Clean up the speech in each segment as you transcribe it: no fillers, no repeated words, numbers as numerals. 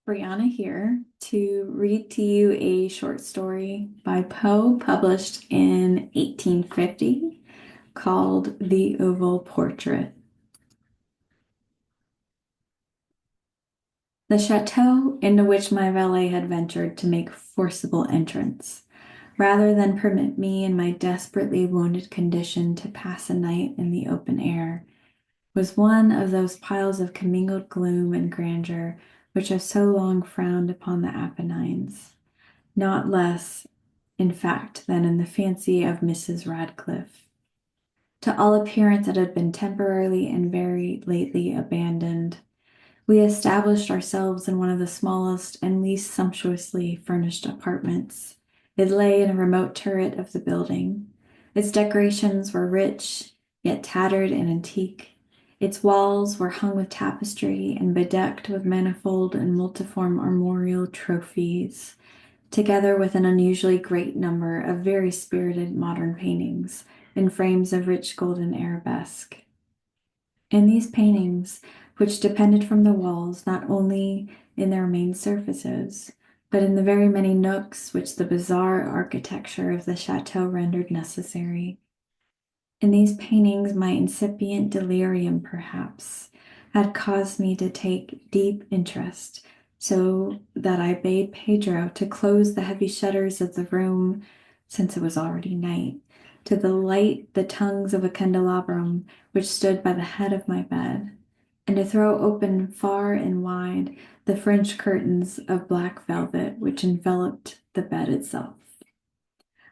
Bryanna here to read to you a short story by Poe published in 1850 called The Oval Portrait. The chateau into which my valet had ventured to make forcible entrance, rather than permit me in my desperately wounded condition to pass a night in the open air, was one of those piles of commingled gloom and grandeur which have so long frowned upon the Apennines. Not less, in fact, than in the fancy of Mrs. Radcliffe. To all appearance, it had been temporarily and very lately abandoned. We established ourselves in one of the smallest and least sumptuously furnished apartments. It lay in a remote turret of the building. Its decorations were rich, yet tattered and antique. Its walls were hung with tapestry and bedecked with manifold and multiform armorial trophies, together with an unusually great number of very spirited modern paintings in frames of rich golden arabesque. In these paintings, which depended from the walls not only in their main surfaces, but in the very many nooks which the bizarre architecture of the chateau rendered necessary. In these paintings, my incipient delirium, perhaps, had caused me to take deep interest, so that I bade Pedro to close the heavy shutters of the room, since it was already night, to the light the tongues of a candelabrum which stood by the head of my bed, and to throw open far and wide the French curtains of black velvet which enveloped the bed itself.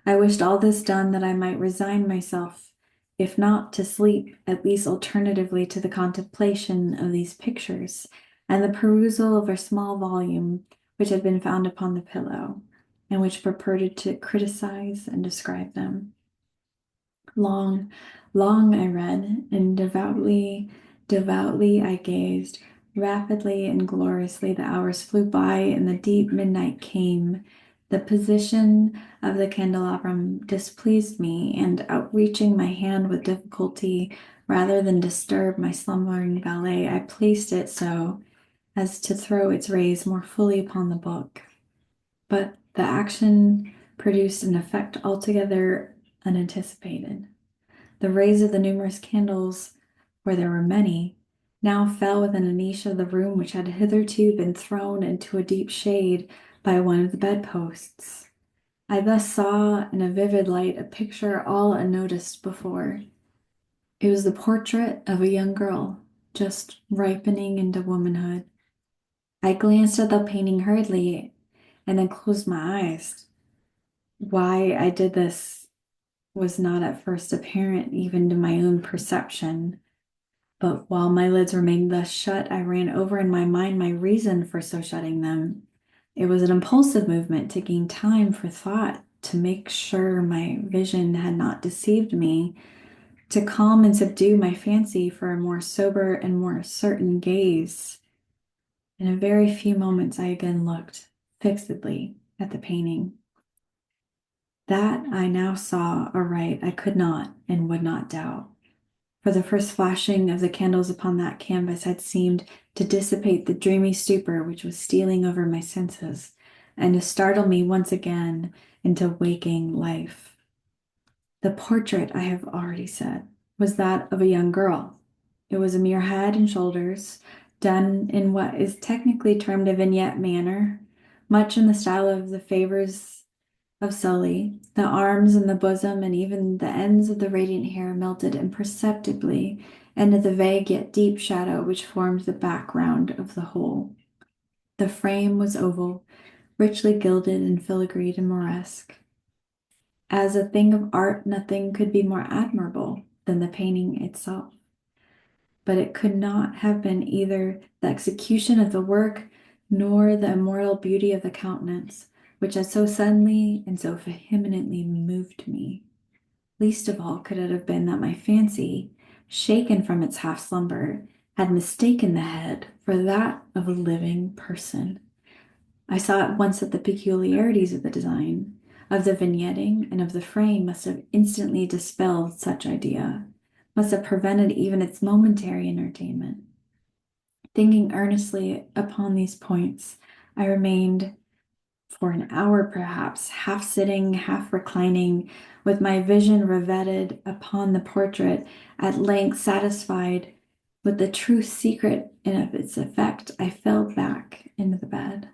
I wished all this done that I might resign myself, if not to sleep, at least alternatively to the contemplation of these pictures and the perusal of a small volume which had been found upon the pillow, and which purported to criticize and describe them. Long, long I read, and devoutly I gazed. Rapidly and gloriously the hours flew by, and the deep midnight came. The position of the candelabrum displeased me, and outreaching my hand with difficulty, rather than disturb my slumbering valet, I placed it so as to throw its rays more fully upon the book. But the action produced an effect altogether unanticipated. The rays of the numerous candles, where there were many, now fell within a niche of the room which had hitherto been thrown into a deep shade by one of the bedposts. I thus saw in a vivid light a picture all unnoticed before. It was the portrait of a young girl, just ripening into womanhood. I glanced at the painting hurriedly and then closed my eyes. Why I did this was not at first apparent even to my own perception, but while my lids remained thus shut, I ran over in my mind my reason for so shutting them. It was an impulsive movement to gain time for thought, to make sure my vision had not deceived me, to calm and subdue my fancy for a more sober and more certain gaze. In a very few moments, I again looked fixedly at the painting. That I now saw aright I could not and would not doubt, for the first flashing of the candles upon that canvas had seemed to dissipate the dreamy stupor which was stealing over my senses, and to startle me once again into waking life. The portrait, I have already said, was that of a young girl. It was a mere head and shoulders, done in what is technically termed a vignette manner, much in the style of the favors of Sully. The arms and the bosom and even the ends of the radiant hair melted imperceptibly into the vague yet deep shadow which formed the background of the whole. The frame was oval, richly gilded and filigreed and moresque. As a thing of art, nothing could be more admirable than the painting itself. But it could not have been either the execution of the work nor the immortal beauty of the countenance, which had so suddenly and so vehemently moved me. Least of all could it have been that my fancy, shaken from its half slumber, had mistaken the head for that of a living person. I saw at once that the peculiarities of the design, of the vignetting, and of the frame must have instantly dispelled such idea, must have prevented even its momentary entertainment. Thinking earnestly upon these points, I remained for an hour perhaps, half sitting, half reclining, with my vision riveted upon the portrait, at length satisfied with the true secret and of its effect, I fell back into the bed.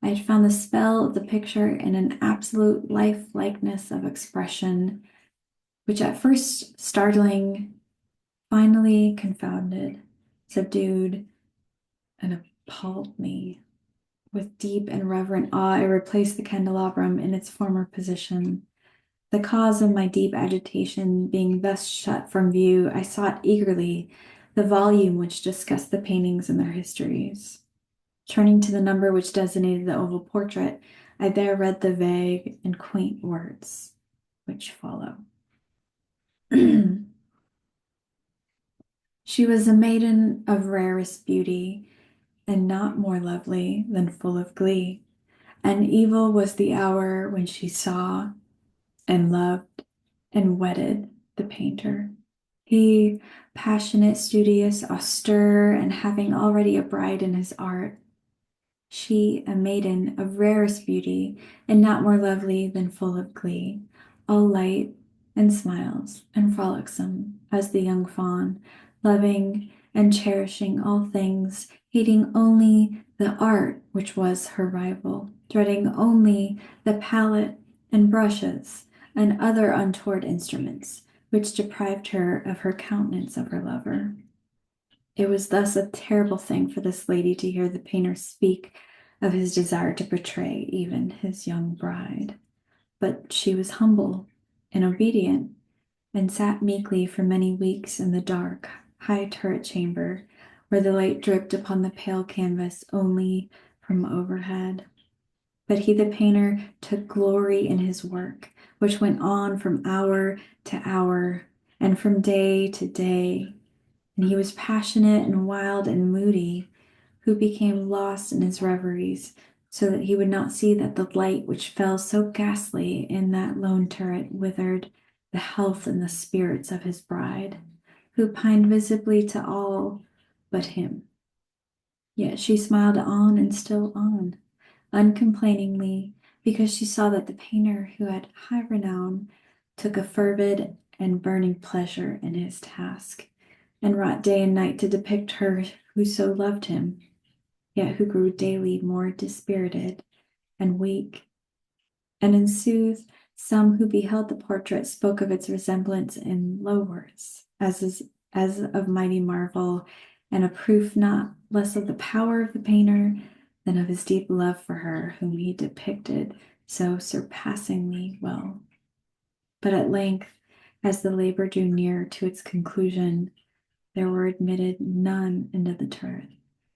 I had found the spell of the picture in an absolute lifelikeness of expression, which at first startling, finally confounded, subdued, and appalled me. With deep and reverent awe, I replaced the candelabrum in its former position. The cause of my deep agitation being thus shut from view, I sought eagerly the volume which discussed the paintings and their histories. Turning to the number which designated the oval portrait, I there read the vague and quaint words which follow. She was a maiden of rarest beauty, and not more lovely than full of glee. And evil was the hour when she saw and loved and wedded the painter. He, passionate, studious, austere, and having already a bride in his art. She, a maiden of rarest beauty, and not more lovely than full of glee, all light and smiles and frolicsome as the young fawn, loving and cherishing all things, hating only the art which was her rival, dreading only the palette and brushes and other untoward instruments, which deprived her of her countenance of her lover. It was thus a terrible thing for this lady to hear the painter speak of his desire to betray even his young bride. But she was humble and obedient, and sat meekly for many weeks in the dark, high turret chamber, where the light dripped upon the pale canvas only from overhead. But he, the painter, took glory in his work, which went on from hour to hour, and from day to day, and he was passionate and wild and moody, who became lost in his reveries, so that he would not see that the light which fell so ghastly in that lone turret withered the health and the spirits of his bride, who pined visibly to all but him. Yet she smiled on and still on, uncomplainingly, because she saw that the painter, who had high renown, took a fervid and burning pleasure in his task, and wrought day and night to depict her who so loved him, yet who grew daily more dispirited and weak. And in sooth, some who beheld the portrait spoke of its resemblance in low words, as of mighty marvel, and a proof not less of the power of the painter than of his deep love for her whom he depicted so surpassingly well. But at length, as the labor drew near to its conclusion, there were admitted none into the turret,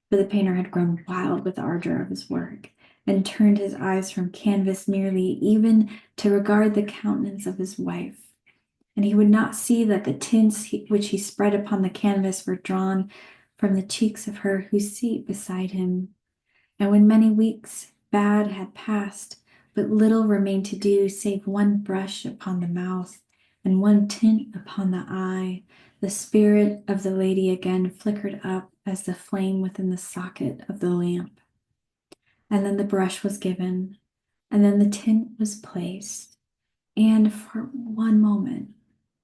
for the painter had grown wild with the ardor of his work, and turned his eyes from canvas merely, even to regard the countenance of his wife. And he would not see that the tints which he spread upon the canvas were drawn from the cheeks of her whose seat beside him. And when many weeks bad had passed, but little remained to do save one brush upon the mouth and one tint upon the eye, the spirit of the lady again flickered up as the flame within the socket of the lamp. And then the brush was given, and then the tint was placed, and for one moment,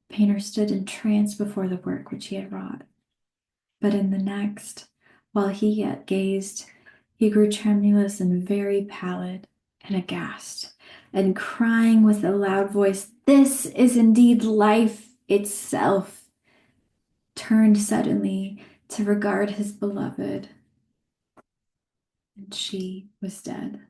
the painter stood entranced before the work which he had wrought. But in the next, while he yet gazed, he grew tremulous and very pallid and aghast, and crying with a loud voice, "This is indeed life itself," turned suddenly to regard his beloved, and she was dead.